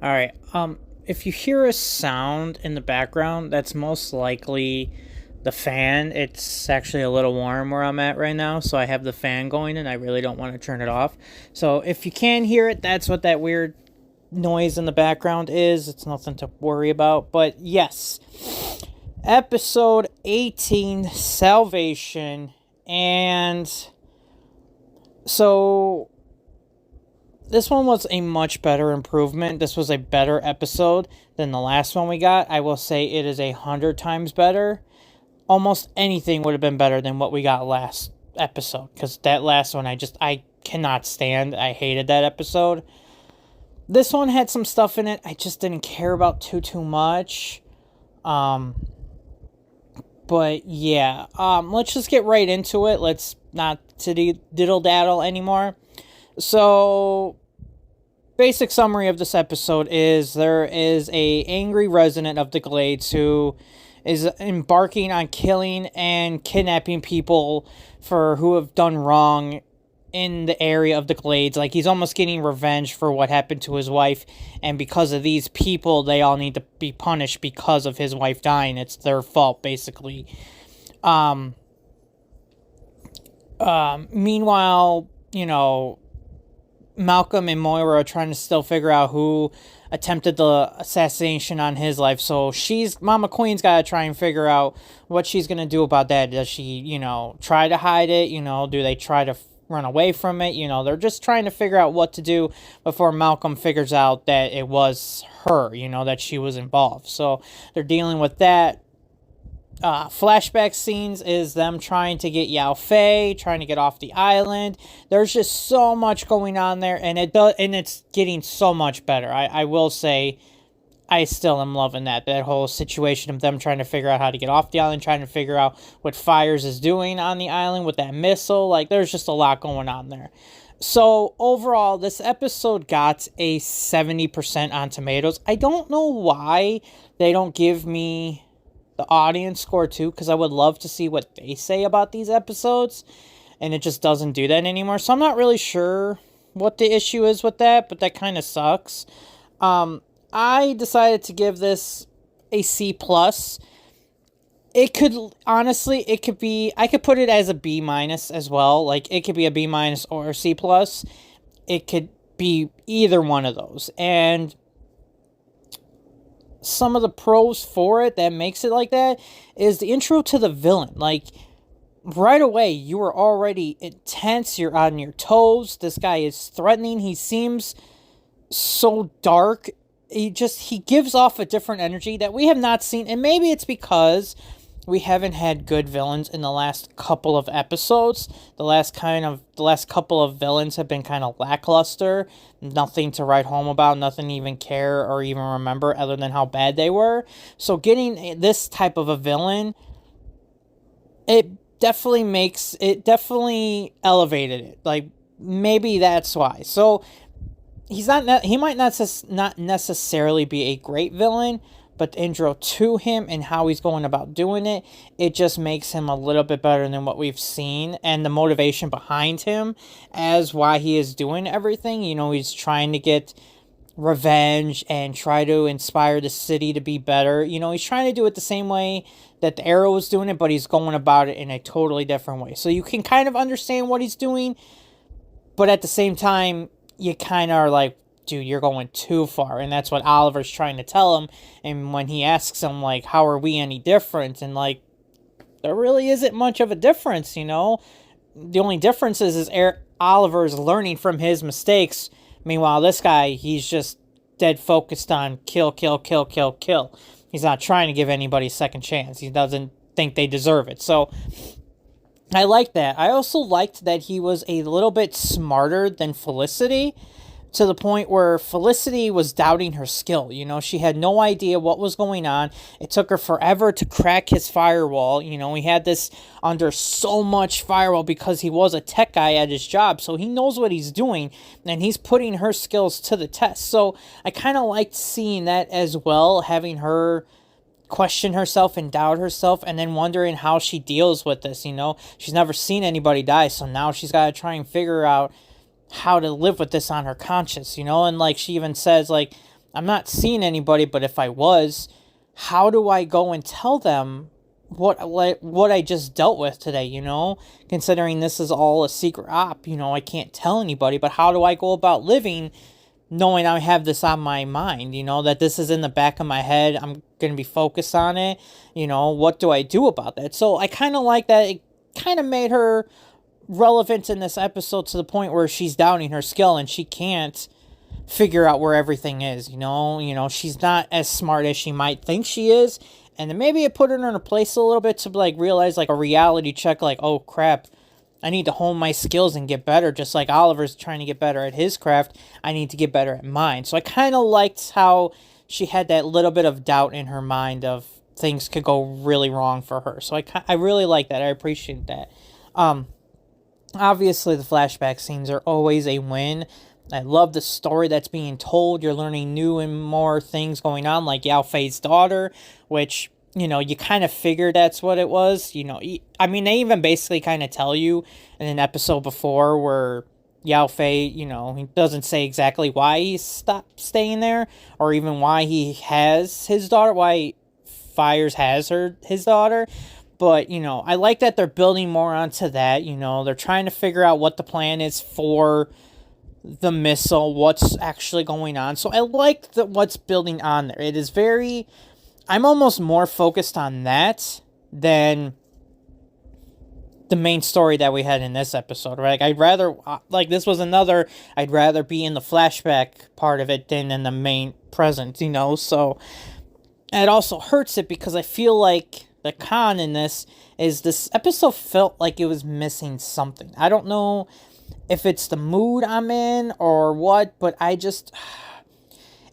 All right. If you hear a sound in the background, that's most likely the fan. It's actually a little warm where I'm at right now, so I have the fan going and I really don't want to turn it off. So if you can hear it, that's what that weird noise in the background is. It's nothing to worry about. But yes, episode 18, Salvation. And so this one was a much better improvement. This was a better episode than the last one we got. I will say it is 100 times better. Almost anything would have been better than what we got last episode, because that last one I cannot stand. I hated that episode. This one had some stuff in it I just didn't care about too much. But yeah, let's just get right into it. Let's not diddle daddle anymore. So, basic summary of this episode is there is a angry resident of the Glades who is embarking on killing and kidnapping people for who have done wrong in the area of the Glades. Like, he's almost getting revenge for what happened to his wife, and because of these people, they all need to be punished because of his wife dying. It's their fault, basically. Meanwhile, Malcolm and Moira are trying to still figure out who attempted the assassination on his life. So Mama Queen's got to try and figure out what she's going to do about that. Does she, try to hide it? Do they try to run away from it? They're just trying to figure out what to do before Malcolm figures out that it was her, that she was involved. So they're dealing with that. Flashback scenes is them trying to get Yao Fei, trying to get off the island. There's just so much going on there, and it's getting so much better. I will say, I still am loving that whole situation of them trying to figure out how to get off the island, trying to figure out what Fires is doing on the island with that missile. Like, there's just a lot going on there. So overall, this episode got a 70% on Tomatoes. I don't know why they don't give me the audience score too, because I would love to see what they say about these episodes, and it just doesn't do that anymore. So I'm not really sure what the issue is with that, but that kind of sucks. I decided to give this a C plus. It could be, I could put it as a B minus as well. Like, it could be a B minus or a C plus. It could be either one of those. And some of the pros for it that makes it like that is the intro to the villain. Like, right away, you are already intense. You're on your toes. This guy is threatening. He seems so dark. He gives off a different energy that we have not seen. And maybe it's because we haven't had good villains in the last couple of episodes. The last couple of villains have been kind of lackluster. Nothing to write home about, nothing to even care or even remember other than how bad they were. So getting this type of a villain, it definitely elevated it. Like, maybe that's why. So he might not necessarily be a great villain, but the intro to him and how he's going about doing it, it just makes him a little bit better than what we've seen. And the motivation behind him as why he is doing everything, he's trying to get revenge and try to inspire the city to be better. He's trying to do it the same way that the Arrow is doing it, but he's going about it in a totally different way. So you can kind of understand what he's doing, but at the same time, you kind of are like, dude, you're going too far. And that's what Oliver's trying to tell him. And when he asks him, like, how are we any different? And, like, there really isn't much of a difference, The only difference is Oliver's learning from his mistakes. Meanwhile, this guy, he's just dead focused on kill, kill, kill, kill, kill. He's not trying to give anybody a second chance. He doesn't think they deserve it. So I like that. I also liked that he was a little bit smarter than Felicity, to the point where Felicity was doubting her skill. She had no idea what was going on. It took her forever to crack his firewall. He had this under so much firewall because he was a tech guy at his job. So he knows what he's doing, and he's putting her skills to the test. So I kind of liked seeing that as well, having her question herself and doubt herself, and then wondering how she deals with this. She's never seen anybody die, so now she's got to try and figure out how to live with this on her conscience, and like she even says, like, I'm not seeing anybody, but if I was, how do I go and tell them what I just dealt with today, considering this is all a secret op, I can't tell anybody, but how do I go about living knowing I have this on my mind, that this is in the back of my head, I'm going to be focused on it, what do I do about that? So I kind of like that. It kind of made her relevant in this episode to the point where she's doubting her skill and she can't figure out where everything is, she's not as smart as she might think she is, and then maybe it put her in her place a little bit to like realize like a reality check, like, oh crap, I need to hone my skills and get better, just like Oliver's trying to get better at his craft, I need to get better at mine. So I kind of liked how she had that little bit of doubt in her mind of things could go really wrong for her. So I really like that. I appreciate that. Obviously the flashback scenes are always a win. I love the story that's being told. You're learning new and more things going on, like Yao Fei's daughter, which, you kind of figured that's what it was. I mean, they even basically kind of tell you in an episode before where Yao Fei, he doesn't say exactly why he stopped staying there or even why he has his daughter, why Fires has his daughter. But, I like that they're building more onto that. They're trying to figure out what the plan is for the missile, what's actually going on. So I like what's building on there. It is I'm almost more focused on that than the main story that we had in this episode, right? I'd rather, this was another, I'd rather be in the flashback part of it than in the main present, so it also hurts it because I feel like the con in this is this episode felt like it was missing something. I don't know if it's the mood I'm in or what, but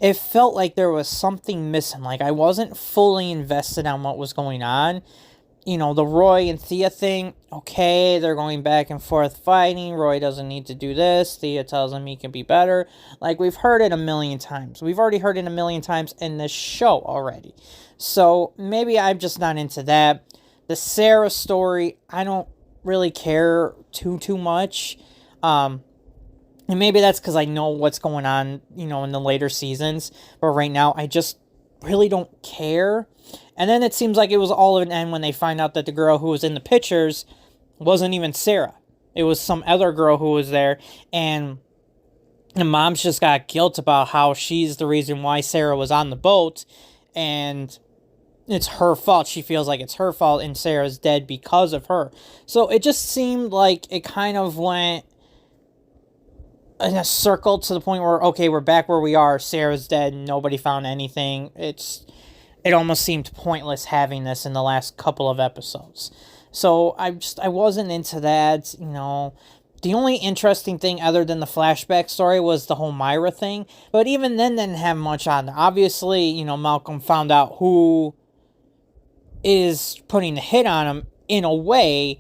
it felt like there was something missing. Like I wasn't fully invested on what was going on. The Roy and Thea thing, okay, they're going back and forth fighting. Roy doesn't need to do this. Thea tells him he can be better. Like, we've heard it a million times. We've already heard it a million times in this show already. So, maybe I'm just not into that. The Sarah story, I don't really care too much. And maybe that's because I know what's going on, in the later seasons. But right now, I just really don't care. And then it seems like it was all of an end when they find out that the girl who was in the pictures wasn't even Sarah. It was some other girl who was there. And the mom's just got guilt about how she's the reason why Sarah was on the boat. And it's her fault. She feels like it's her fault and Sarah's dead because of her. So it just seemed like it kind of went in a circle to the point where, okay, we're back where we are. Sarah's dead. Nobody found anything. It almost seemed pointless having this in the last couple of episodes. So I wasn't into that, The only interesting thing other than the flashback story was the whole Moira thing. But even then didn't have much on there. Obviously, Malcolm found out who is putting the hit on him in a way.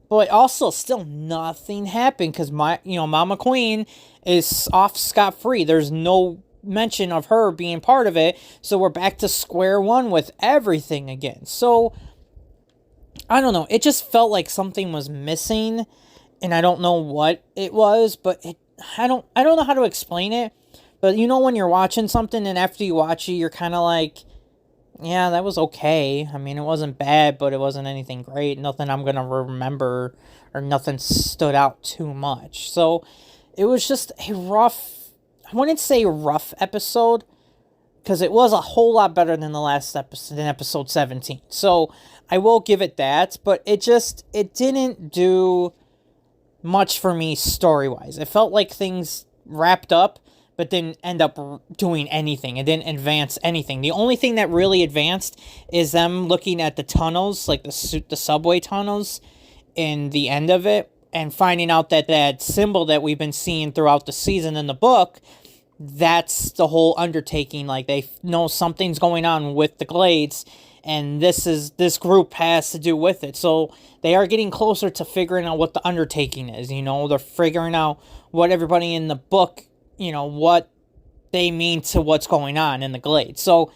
But also still nothing happened because Mama Queen is off scot-free. There's no mention of her being part of it, so we're back to square one with everything again. So I don't know, it just felt like something was missing, and I don't know what it was, but I don't know how to explain it. But when you're watching something and after you watch it, you're kind of like, yeah, that was okay. I mean, it wasn't bad, but it wasn't anything great. Nothing I'm gonna remember, or nothing stood out too much. So it was just a rough, I wouldn't say rough episode, because it was a whole lot better than the last episode, than episode 17. So I will give it that, but it didn't do much for me story-wise. It felt like things wrapped up, but didn't end up doing anything. It didn't advance anything. The only thing that really advanced is them looking at the tunnels, like the subway tunnels in the end of it, and finding out that symbol that we've been seeing throughout the season in the book, that's the whole undertaking. Like, they know something's going on with the Glades, and this group has to do with it. So they are getting closer to figuring out what the undertaking is. They're figuring out what everybody in the book, what they mean to what's going on in the Glades. So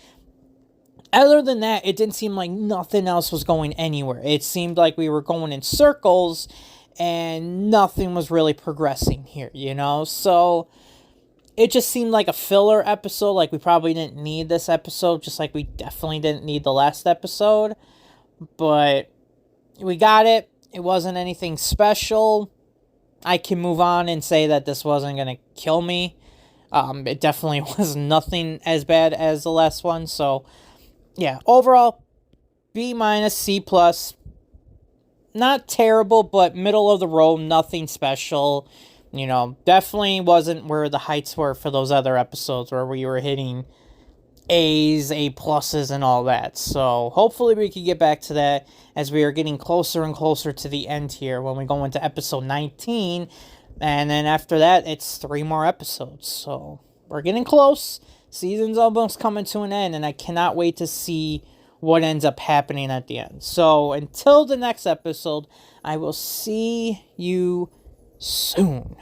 other than that, it didn't seem like nothing else was going anywhere. It seemed like we were going in circles and nothing was really progressing here, So it just seemed like a filler episode. Like, we probably didn't need this episode, just like we definitely didn't need the last episode. But we got it. It wasn't anything special. I can move on and say that this wasn't going to kill me. It definitely was nothing as bad as the last one. So, yeah, overall, B minus, C plus. Not terrible, but middle of the road, nothing special. You know, definitely wasn't where the heights were for those other episodes where we were hitting A's, A pluses, and all that. So hopefully we can get back to that as we are getting closer and closer to the end here when we go into episode 19. And then after that, it's 3 more episodes. So we're getting close. Season's almost coming to an end, and I cannot wait to see what ends up happening at the end. So until the next episode, I will see you soon.